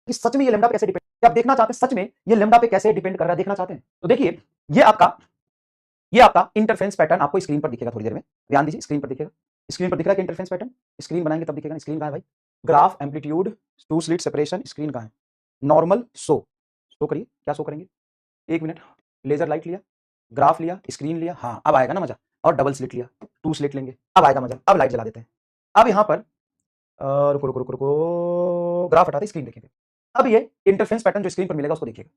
कि सच में ये लेमडा पे कैसे डिपेंड, आप देखना चाहते हैं सच में ये लेमडा पे कैसे डिपेंड कर रहा है, देखना चाहते हैं तो देखिए ये आपका इंटरफेरेंस पैटर्न आपको स्क्रीन पर दिखेगा थोड़ी देर में, ध्यान दीजिए स्क्रीन पर दिखेगा। स्क्रीन पर दिख रहा है कि इंटरफेरेंस पैटर्न, स्क्रीन बनाएंगे तब दिखेगा। स्क्रीन कहां है भाई, graph amplitude to slit separation, screen कहां है, नॉर्मल शो करिए, क्या शो करेंगे, एक मिनट, लेजर लाइट लिया, ग्राफ लिया, स्क्रीन लिया, हाँ अब आएगा ना मजा, और डबल स्लिट लिया, 2 स्लिट लेंगे, अब आएगा मजा। अब लाइट जला देते हैं। अब यहां पर रुको रुको रुको रुको, ग्राफ हटाते स्क्रीन देखेंगे। अब ये इंटरफेरेंस पैटर्न जो स्क्रीन पर मिलेगा उसको देखिएगा,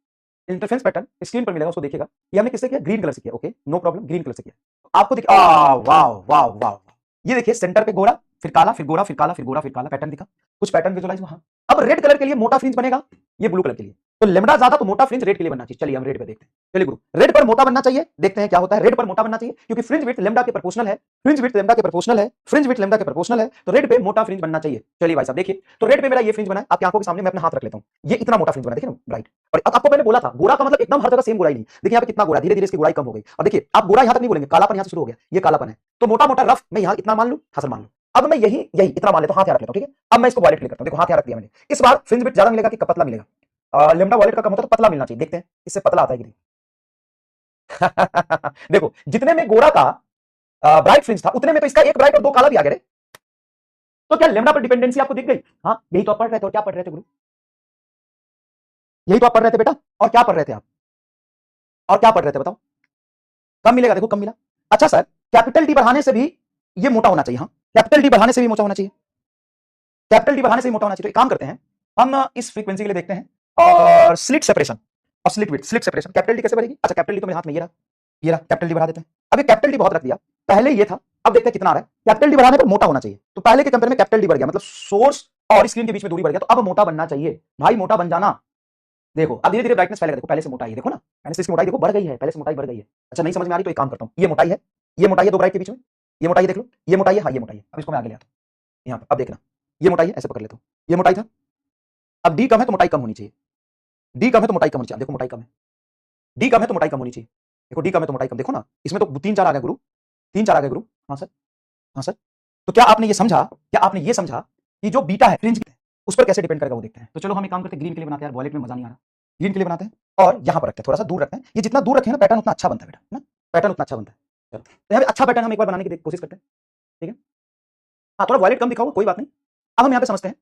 इंटरफेरेंस पैटर्न स्क्रीन पर मिलेगा उसको देखिएगा। ये हमने किससे किया, ग्रीन कलर से किया, okay no problem, green colour से किया। आपको देखिए वाह वाह वाह, ये देखिए सेंटर पे गोरा, फिर काला, फिर गोरा, फिर काला, फिर गोरा, फिर काला, पैटर्न दिखा, कुछ पैटर्न विजुअलाइज वहां। अब रेड कलर के लिए मोटा फ्रिंज बनेगा, ये ब्लू कलर के लिए, तो लेमडा ज्यादा तो मोटा फ्रिंज रेड के लिए बनना चाहिए। चलिए हम रेड पे देखते हैं, चलिए गुरु रेड पर मोटा बनना चाहिए, देखते हैं क्या होता है। रेड पर मोटा बनना चाहिए क्योंकि फ्रिंज विड्थ लेमडा के प्रोपोर्शनल है, फ्रिंज विड्थ लेमडा के प्रोपोर्शनल है, फ्रिंज विड्थ लेमडा के प्रोपोर्शनल है, तो रेड पे मोटा फ्रिंज बनना चाहिए। चलिए भाई साहब देखिए, तो रेड पे मेरा ये फ्रिंज बना है, आपकी आंखों के सामने मैं अपना हाथ रख लेता हूं, ये इतना मोटा फ्रिंज बना है, देखिए ना ब्राइट। और अब आपको मैंने बोला था गोरा का मतलब एकदम हर जगह सेम गोराई नहीं, देखिए यहाँ पे कितना गोरा, धीरे धीरे इसकी गोराई कम हो गई। और देखिए आप गोरा यहां तक नहीं बोलेंगे, कालापन यहां से शुरू हो गया, ये कालापन है, तो मोटा मोटा रफ मैं यहां इतना मान लूं, हासिल मान लूं। अब मैं यही यही इतना मान लेता हूं, हाथ यहाँ रख लेता हूं, ठीक है। अब मैं इसको वॉलेट क्लिक करता हूं, देखो हाथ यहाँ रख दिया मैंने। इस बार फ्रिंज विड्थ ज्यादा मिलेगा कि पतला मिलेगा, लेमडा वॉलेट का कम होता है तो पतला मिलना चाहिए, देखते हैं इससे पतला आता है कि नहीं। देखो जितने में गोरा का ब्राइट फ्रिंज था उतने में तो इसका एक ब्राइट और दो काला भी आ गया रे। तो क्या लेमडा पर डिपेंडेंसी आपको दिख गई? हाँ यही तो आप पढ़ रहे थे, और क्या पढ़ रहे थे गुरु, यही तो आप पढ़ रहे थे बेटा, और क्या पढ़ रहे थे आप, और क्या पढ़ रहे थे बताओ। कम मिलेगा, देखो कम मिला। अच्छा सर कैपिटल डी बढ़ाने से भी ये मोटा होना चाहिए, हाँ कैपिटल डी बढ़ाने से भी मोटा होना चाहिए, कैपिटल डी बढ़ाने से भी मोटा होना चाहिए। तो एक काम करते हैं हम इस फ्रीक्वेंसी के लिए देखते हैं, और स्लिट सेपरेशन और slit width, slit separation capital D कैसे बढ़ेगी। अच्छा कैपिटल डी तो मेरे हाथ में ये रहा, ये रहा, कैपिटल डी बढ़ा देते हैं। अब ये कैपिटल डी बहुत रख दिया, पहले ये था, अब देखते हैं कितना आ रहा है। कैपिटल डी बढ़ाने पर मोटा होना चाहिए, तो पहले के कंपेयर में कैपिटल डी बढ़ गया, मतलब सोर्स और स्क्रीन के बीच में दूरी बढ़ गया, तो अब मोटा बनना चाहिए भाई, मोटा बन जाना। देखो अब धीरे धीरे ब्राइटनेस फैलेगा, देखो पहले से मोटाई है, देखो ना पहले से इसकी मोटाई देखो बढ़ गई है, पहले से मोटाई बढ़ गई है। अच्छा नहीं समझ में आ रही तो एक काम करता हूं, ये मोटाई है, ये मोटाई है दो ब्राइट के बीच में, ये मोटाई देख लो, ये मोटाई है, हाँ ये मोटाई है। अब इसको मैं आगे ले आता हूं, यहाँ पर अब देखना, ये मोटाई है, ऐसे पकड़ लेता हूं, ये मोटाई था। अब डी कम है तो मोटाई कम होनी चाहिए, डी कम है तो मोटाई कम होनी चाहिए, देखो मोटाई कम है, डी कम है तो मोटाई कम होनी चाहिए, देखो डी कम है तो मोटाई कम, देखो ना इसमें तो 3 4 आ गए गुरु, 3 4 आ गए गुरु। हाँ सर, हाँ सर। तो क्या आपने ये समझा, क्या आपने ये समझा कि जो बीटा है फ्रिंज उस पर कैसे डिपेंड करेगा वो देखते हैं। तो चलो हम एक काम करते हैं, ग्रीन के लिए बनाते हैं यार, वॉलेट में मजा नहीं आ रहा, ग्रीन के लिए बनाते हैं और यहां पर रखते हैं, थोड़ा सा दूर रखते हैं, ये जितना दूर रखें ना पैटर्न उतना अच्छा बनता है बेटा, है ना, पैटर्न उतना अच्छा बनता है। चलो तो यहाँ पे अच्छा पैटर्न हम एक बार बनाने की कोशिश करते हैं, ठीक है। हाँ थोड़ा वॉलेट कम दिखाओ कोई बात नहीं। अब हम यहाँ पे समझते हैं,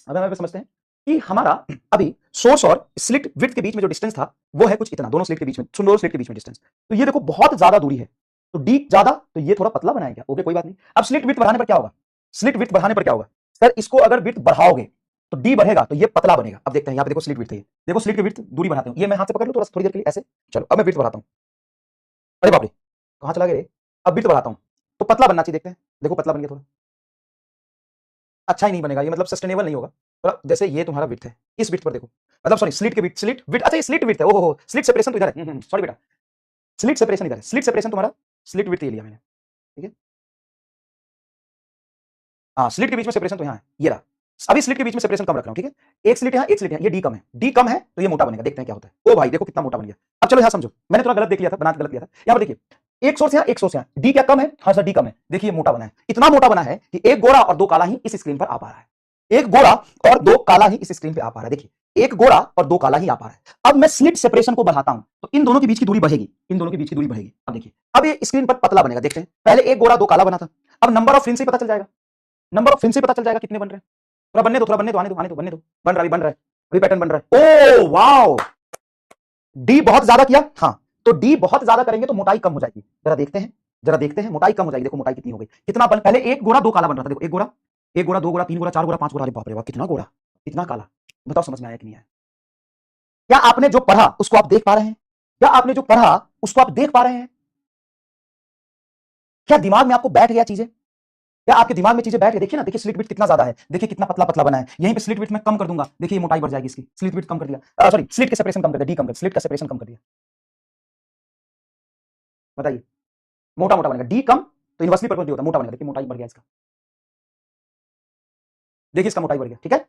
अब हम यहाँ पे समझते हैं कि हमारा अभी सोर्स और स्लिट विड्थ के बीच में जो डिस्टेंस था वो है कुछ इतना, दोनों स्लिट के बीच में, दोनों स्लिट के बीच में डिस्टेंस, तो ये देखो बहुत ज्यादा दूरी है, तो डी ज्यादा तो ये थोड़ा पतला बनाएगा, ओके कोई बात नहीं। अब स्लिट विड्थ बढ़ाने पर क्या होगा, स्लिट विड्थ बढ़ाने पर क्या होगा सर, इसको अगर विड्थ बढ़ाओगे तो डी बढ़ेगा तो ये पतला बनेगा। अब देखते हैं यहाँ पे देखो स्लिट विड्थ है, देखो स्लिट की विड्थ दूरी बढ़ाते हैं, ये मैं हाथ से पकड़ लूं थोड़ा थोड़ी देर के लिए ऐसे, चलो अब मैं विड्थ बढ़ाता हूं, अरे बाप रे कहां चला गया रे, अब विड्थ बढ़ाता हूं तो पतला बनना चाहिए, देखते हैं देखो पतला बन गया थोड़ा, अच्छा ही नहीं बनेगा ये, मतलब सस्टेनेबल नहीं होगा थोड़ा। जैसे ये तुम्हारा विड्थ है, इस विड्थ पर देखो, मतलब सॉरी स्लिट के विड्थ, स्लिट विड्थ, अच्छा ये स्लिट विड्थ है, ओहो स्लिट सेपरेशन तो इधर है, सॉरी बेटा स्लिट सेपरेशन इधर है, स्लिट सेपरेशन तुम्हारा स्लिट विड्थ ये लिया मैंने, ठीक है। हाँ स्लिट के बीच में सेपरेशन तो यहाँ है, ये रहा, अभी स्लिट के बीच में सेपरेशन कम रख रहा हूँ, ठीक है। एक स्लिट यहाँ एक स्लिट यहाँ, ये डी कम है, डी कम है तो ये मोटा बनेगा, देखते हैं क्या होता है। ओ भाई देखो कितना मोटा बन गया। अब चलो यहाँ समझो, मैंने थोड़ा गलत देख लिया था, बना गलत लिया था, यहाँ पर देखिए एक सोर्स यहाँ एक सोर्स यहाँ, डी क्या कम है, हाँ सर डी कम है, देखिए मोटा बना है, इतना मोटा बना है कि एक गोरा और दो काला ही इस स्क्रीन पर आ पा रहा है, एक गोरा और दो काला ही इस स्क्रीन पे आ पा रहा है, देखिए एक गोरा और दो काला ही आ पा रहा है। अब मैं स्लिट सेपरेशन को बढ़ाता हूं तो इन दोनों के बीच की दूरी बढ़ेगी, इन दोनों के बीच की दूरी बढ़ेगी। अब देखिए अब ये स्क्रीन पर पतला बनेगा, देखते हैं पहले एक गोरा दो काला बना था, अब नंबर ऑफ फ्रिंज से पता चल जाएगा, नंबर ऑफ फ्रिंज से पता चल जाएगा कितने बन रहे हैं, थोड़ा बनने दो, थोड़ा बनने दो, आने दो आने दो, बनने दो, बन रहा है बन रहा है, अभी पैटर्न बन रहा है। ओ वाओ डी बहुत ज्यादा किया, हाँ तो डी बहुत ज्यादा करेंगे तो मोटाई कम हो जाएगी, जरा देखते हैं, जरा देखते हैं मोटाई कम हो जाएगी, देखो मोटाई कितनी हो गई, कितना बन, पहले एक गोरा दो काला बन रहा था, देखो एक गोरा, एक गोरा दो गोरा तीन गोरा चार गोरा पांच गोरा, अरे बाप रे बाप कितना गोरा कितना काला, बताओ समझ में आया कि नहीं आया। क्या आपने जो पढ़ा उसको आप देख पा रहे हैं, क्या आपने जो पढ़ा उसको आप देख पा रहे हैं, क्या दिमाग में आपको बैठ गया चीजें, क्या आपके दिमाग में चीजें बैठ गई। देखिए ना, देखिए स्लिट विड्थ कितना ज्यादा है, देखिए कितना पतला पतला बना है, यहीं पे स्लिट विड्थ मैं कम कर दूंगा, देखिए मोटाई बढ़ जाएगी इसकी, स्लिट विड्थ कम कर दिया, सॉरी स्लिट के सेपरेशन कम कर दिया, डी कम कर, स्लिट का सेपरेशन कम कर दिया, बताइए मोटा मोटा बनेगा, डी कम तो इनवर्सली प्रोपोर्शनल होता है, मोटा बनेगा, देखिए मोटाई बढ़ गया इसका, देखिए इसका मोटाई बढ़ गया, ठीक है।